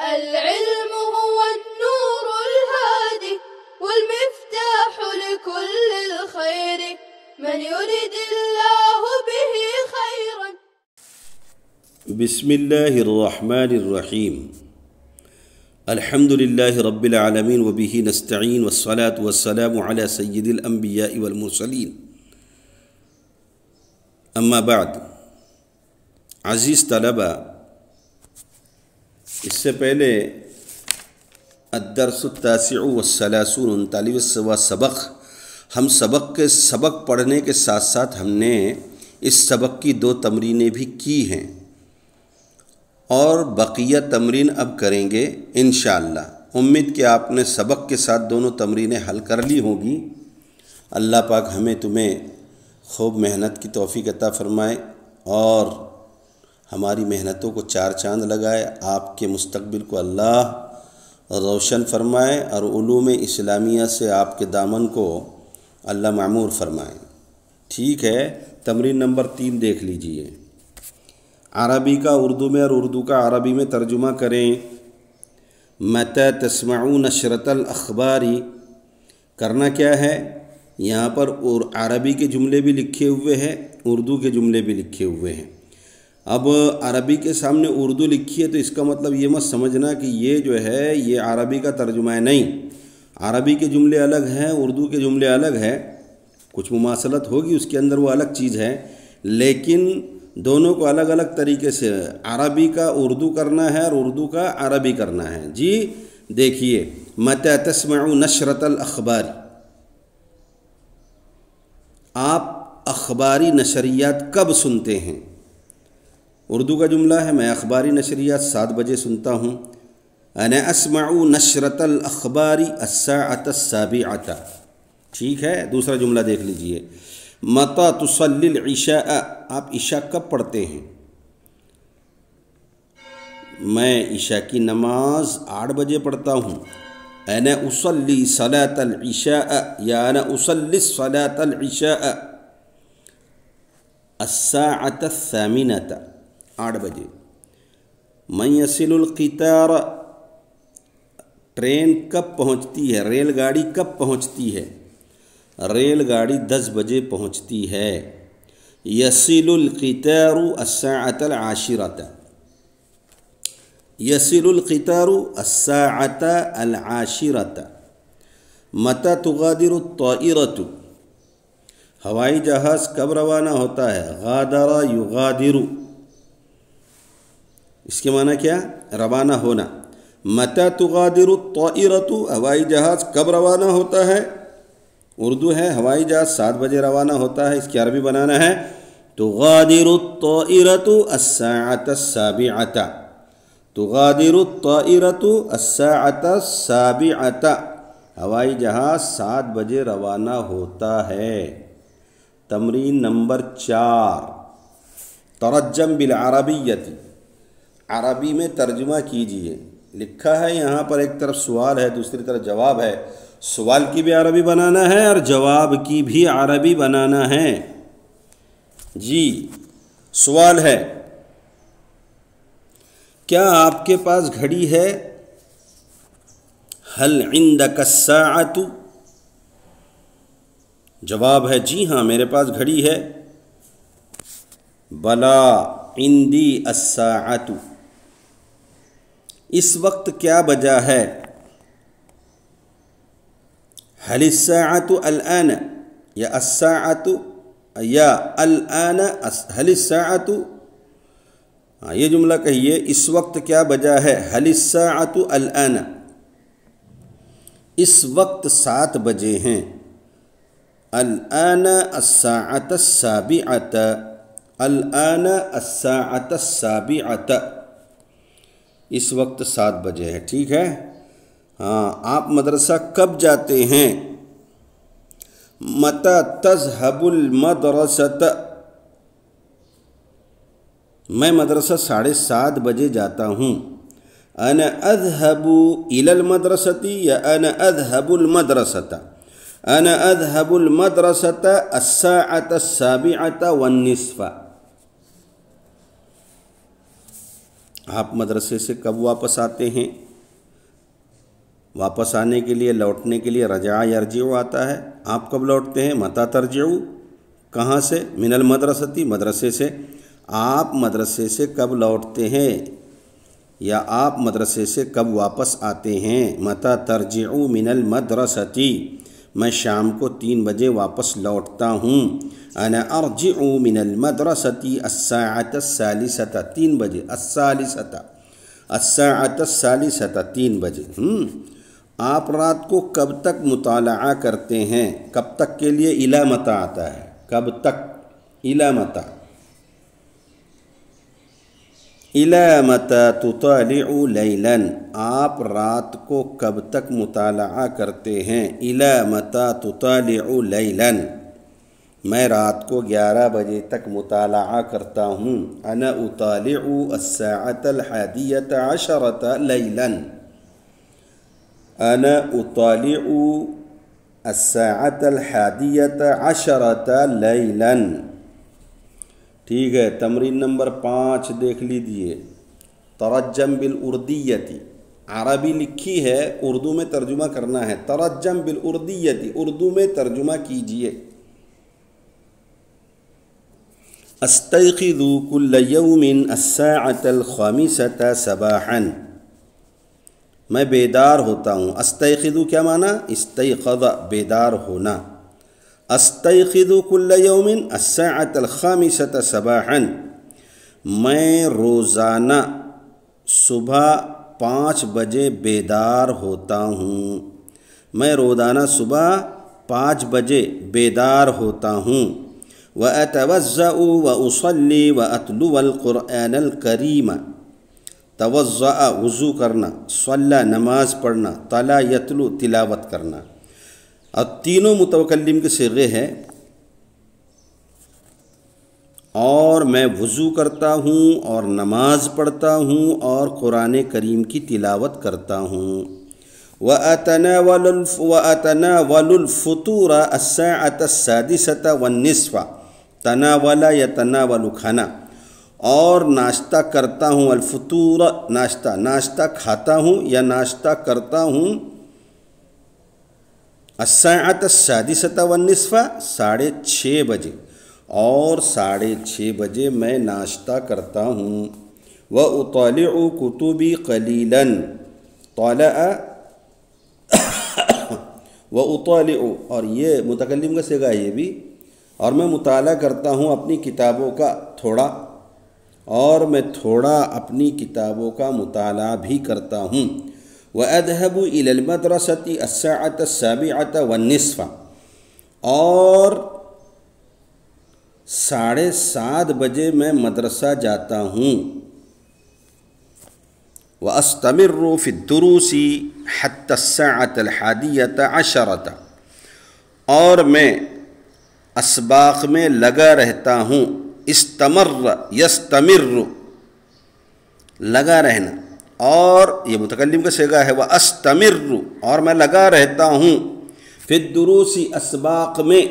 العلم هو النور الهادي والمفتاح لكل الخير من يرد الله به خيرا. بسم الله الرحمن الرحيم. الحمد لله رب العالمين وبه نستعين والصلاة والسلام على سيد الأنبياء والمرسلين. اما بعد، عزیز طلبہ، اس سے پہلے الدرس التاسع والثلاثون 39واں سبق، ہم سبق پڑھنے کے ساتھ ساتھ ہم نے اس سبق کی 2 تمرینیں بھی کی ہیں اور بقیہ تمرین اب کریں گے انشاءاللہ۔ امید کہ آپ نے سبق کے ساتھ دونوں تمرینیں حل کر لی ہوں گی۔ اللہ پاک ہمیں تمہیں خوب محنت کی توفیق عطا فرمائے اور ہماری محنتوں کو 4 چاند لگائے، آپ کے مستقبل کو اللہ روشن فرمائے اور علوم اسلامیہ سے آپ کے دامن کو اللہ معمور فرمائے۔ ٹھیک ہے، تمرین نمبر 3 دیکھ لیجئے۔ عربی کا اردو میں اور اردو کا عربی میں ترجمہ کریں۔ متی تسمعون نشرۃ الاخبار، کرنا کیا ہے؟ یہاں پر عربی کے جملے بھی لکھے ہوئے ہیں، اردو کے جملے بھی لکھے ہوئے ہیں۔ اب عربی کے سامنے اردو لکھی ہے تو اس کا مطلب یہ مت سمجھنا کہ یہ جو ہے یہ عربی کا ترجمہ ہے، نہیں۔ عربی کے جملے الگ ہیں، اردو کے جملے الگ ہیں، کچھ مماثلت ہوگی اس کے اندر، وہ الگ چیز ہے، لیکن دونوں کو الگ الگ طریقے سے عربی کا اردو کرنا ہے اور اردو کا عربی کرنا ہے۔ جی دیکھیے، متی تسمعون نشرۃ الاخبار، آپ اخباری نشریات کب سنتے ہیں؟ اردو کا جملہ ہے، میں اخباری نشریات 7 بجے سنتا ہوں۔ انا اسمع نشرۃ الاخبار الساعۃ السابعۃ۔ ٹھیک ہے، دوسرا جملہ دیکھ لیجئے۔ متی تصلی العشاء، آپ عشاء کب پڑھتے ہیں؟ میں عشاء کی نماز 8 بجے پڑھتا ہوں۔ انا اصلی صلاۃ العشاء یا انا اصلی صلاۃ العشاء الساعۃ الثامنۃ، 8 بجے۔ من یصل القطار، ٹرین کب پہنچتی ہے؟ ریل گاڑی کب پہنچتی ہے؟ ریل گاڑی 10 بجے پہنچتی ہے۔ یصل القطار الساعۃ العاشرۃ، یصل القطار الساعۃ العاشرۃ۔ متی تغادر الطائرۃ، ہوائی جہاز کب روانہ ہوتا ہے؟ غادر یغادر، اس کے معنی کیا؟ روانہ ہونا۔ متی تغادر الطائرۃ، ہوائی جہاز کب روانہ ہوتا ہے؟ اردو ہے، ہوائی جہاز 7 بجے روانہ ہوتا ہے، اس کی عربی بنانا ہے تغادر الطائرۃ الساعۃ السابعۃ، تغادر الطائرۃ الساعۃ السابعۃ، ہوائی جہاز 7 بجے روانہ ہوتا ہے۔ تمرین نمبر 4، ترجم بالعربیۃ، عربی میں ترجمہ کیجئے۔ لکھا ہے یہاں پر ایک طرف سوال ہے، دوسری طرف جواب ہے۔ سوال کی بھی عربی بنانا ہے اور جواب کی بھی عربی بنانا ہے۔ جی، سوال ہے، کیا آپ کے پاس گھڑی ہے؟ هل عندك الساعة؟ جواب ہے جی ہاں، میرے پاس گھڑی ہے۔ بلا عندي الساعة، اس وقت کیا بجا ہے؟ هل الساعة الآن یا الساعة یا الآن، هل الساعة، یہ جملہ کہیے، اس وقت کیا بجا ہے؟ هل الساعة الآن، اس وقت 7 بجے ہیں۔ الآن الساعة السابعة، الآن الساعة السابعة، اس وقت 7 بجے ہے۔ ٹھیک ہے، ہاں، آپ مدرسہ کب جاتے ہیں؟ متی تذهب المدرسة، میں مدرسہ 7:30 بجے جاتا ہوں۔ انا اذهب الى المدرسة یا انا اذهب المدرسة، انا اذهب المدرسة الساعة 7:15۔ آپ مدرسے سے کب واپس آتے ہیں؟ واپس آنے کے لیے، لوٹنے کے لیے رجع یرجع آتا ہے۔ آپ کب لوٹتے ہیں؟ متی ترجع، کہاں سے؟ من المدرستی، مدرسے سے۔ آپ مدرسے سے کب لوٹتے ہیں یا آپ مدرسے سے کب واپس آتے ہیں؟ متی ترجع من المدرستی، میں شام کو 3 بجے واپس لوٹتا ہوں۔ انا ارجع من المدرستی الساعة الثالثة، 3 بجے، الثالثة، الساعة الثالثة، 3 بجے۔ آپ رات کو کب تک مطالعہ کرتے ہیں؟ کب تک کے لیے الی متی آتا ہے، کب تک، الی متی، الی متی تطالع لیلا، آپ رات کو کب تک مطالعہ کرتے ہیں؟ الی متی تطالع لیلا، میں رات کو 11 بجے تک مطالعہ کرتا ہوں۔ انا اطالع الساعة 11 لیلا، انا اطالع الساعة 11 لیلا۔ ٹھیک ہے، تمرین نمبر 5 دیکھ لیجئے۔ ترجم بالاردیتی، عربی لکھی ہے، اردو میں ترجمہ کرنا ہے۔ ترجم بالاردیتی، اردو میں ترجمہ کیجئے۔ استيقظ كل يوم الساعة 5 صباحا، میں بیدار ہوتا ہوں۔ استيقظ کیا معنی؟ استيقظ، بیدار ہونا۔ استيقظ كل يوم الساعة 5 صباحا، میں روزانہ صبح 5 بجے بیدار ہوتا ہوں۔ میں روزانہ صبح 5 بجے بیدار ہوتا ہوں۔ وَأَتَوَضَّأُ وَأُصَلِّي وَأَتْلُوَ الْقُرْآنَ الْكَرِيمَ، توضأ وضو کرنا، صلی نماز پڑھنا، تلا یتلو تلاوت کرنا۔ اور تینوں متکلم کے صیغے ہیں۔ اور میں وضو کرتا ہوں اور نماز پڑھتا ہوں اور قرآن کریم کی تلاوت کرتا ہوں۔ وَأَتَنَاوَلُ الْفُطُورَ السَّاعَةَ 6 والنصف، تناولا یا تناول کھانا، اور ناشتہ کرتا ہوں، الفطور ناشتہ، ناشتہ کھاتا ہوں یا ناشتہ کرتا ہوں، الساعة 6 والنصف، 6:30 بجے، اور 6:30 بجے میں ناشتہ کرتا ہوں۔ وَأُطَالِعُ كُتُبِي قَلِيلًا، طَالَعَ وَأُطَالِعُ، اور یہ متکلم کا صیغہ ہے یہ بھی، اور میں مطالعہ کرتا ہوں اپنی کتابوں کا تھوڑا، اور میں تھوڑا اپنی کتابوں کا مطالعہ بھی کرتا ہوں۔ وَأَذْهَبُ إِلَى الْمَدْرَسَةِ السَّاعَةَ 7 والنصف، اور 7:30 بجے میں مدرسہ جاتا ہوں۔ وَأَسْتَمِرُّ فِي الدُّرُوسِ حَتَّى السَّاعَةَ 11، اور میں اسباق میں لگا رہتا ہوں۔ استمر یستمر، لگا رہنا، اور یہ متکلم کا صیغہ ہے وَأَسْتَمِرُّ، اور میں لگا رہتا ہوں، فی الدروس اسباق میں،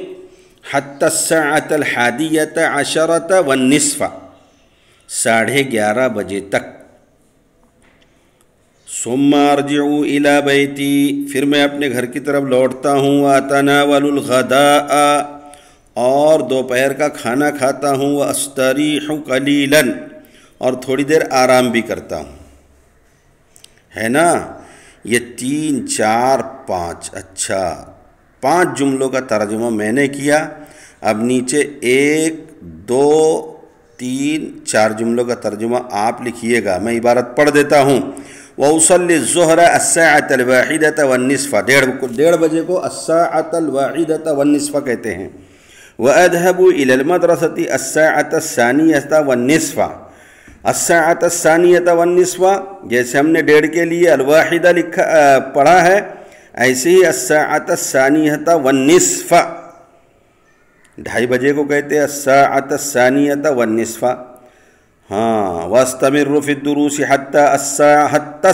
حتی الساعة 11 والنصف، 11:30 بجے تک۔ ثم ارجع الى بیتی، پھر میں اپنے گھر کی طرف لوٹتا ہوں۔ واتناول الغداء، اور دوپہر کا کھانا کھاتا ہوں۔ واستریح قلیلا، اور تھوڑی دیر آرام بھی کرتا ہوں۔ ہے نا، یہ 3 4 5، اچھا 5 جملوں کا ترجمہ میں نے کیا۔ اب نیچے 1 2 3 4 جملوں کا ترجمہ آپ لکھیے گا۔ میں عبارت پڑھ دیتا ہوں۔ وَأُصَلِّي الظُّهْرَ السَّاعَةَ 1 والنصف، 1:30 بجے کو السَّاعَةَ 1 والنصف کہتے ہیں۔ وَأَذْهَبُ إِلَى الْمَدْرَسَةِ السَّاعَةَ 2 والنصف، السَّاعَةَ 2 والنصف، جیسے ہم نے 1:30 کے لیے الواحدہ پڑھا ہے، ایسے ہی السَّاعَةَ 2 والنصف، 2:30 بجے کو کہتے ہیں السَّاعَةَ 2 والنصف۔ ہاں، وَاسْتَمِرُّ فِي الدُّرُوسِ حَتَّى السَّاعَةَ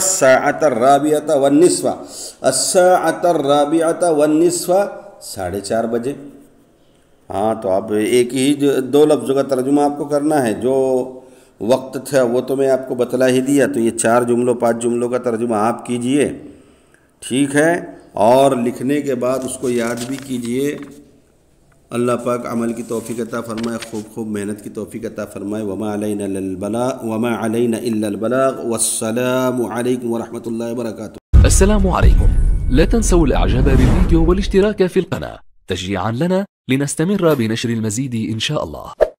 4 والنصف، السَّاعَةَ 4 والنصف، 4:30 بجے۔ ہاں، تو اب ایک ہی 2 لفظوں کا ترجمہ آپ کو کرنا ہے۔ جو وقت تھا وہ تو میں آپ کو بتلا ہی دیا، تو یہ 4 جملوں 5 جملوں کا ترجمہ آپ کیجئے، ٹھیک ہے، اور لکھنے کے بعد اس کو یاد بھی کیجئے۔ اللہ پاک عمل کی توفیق عطا فرمائے، خوب محنت کی توفیق عطا فرمائے۔ وما علینا الا البلاغ، والسلام علیکم ورحمۃ اللہ وبرکاتہ۔ السلام عليكم. لا تنسوا الإعجاب بالفيديو والاشتراك في القناة تشجيعا لنا لنستمر بنشر المزيد إن شاء الله.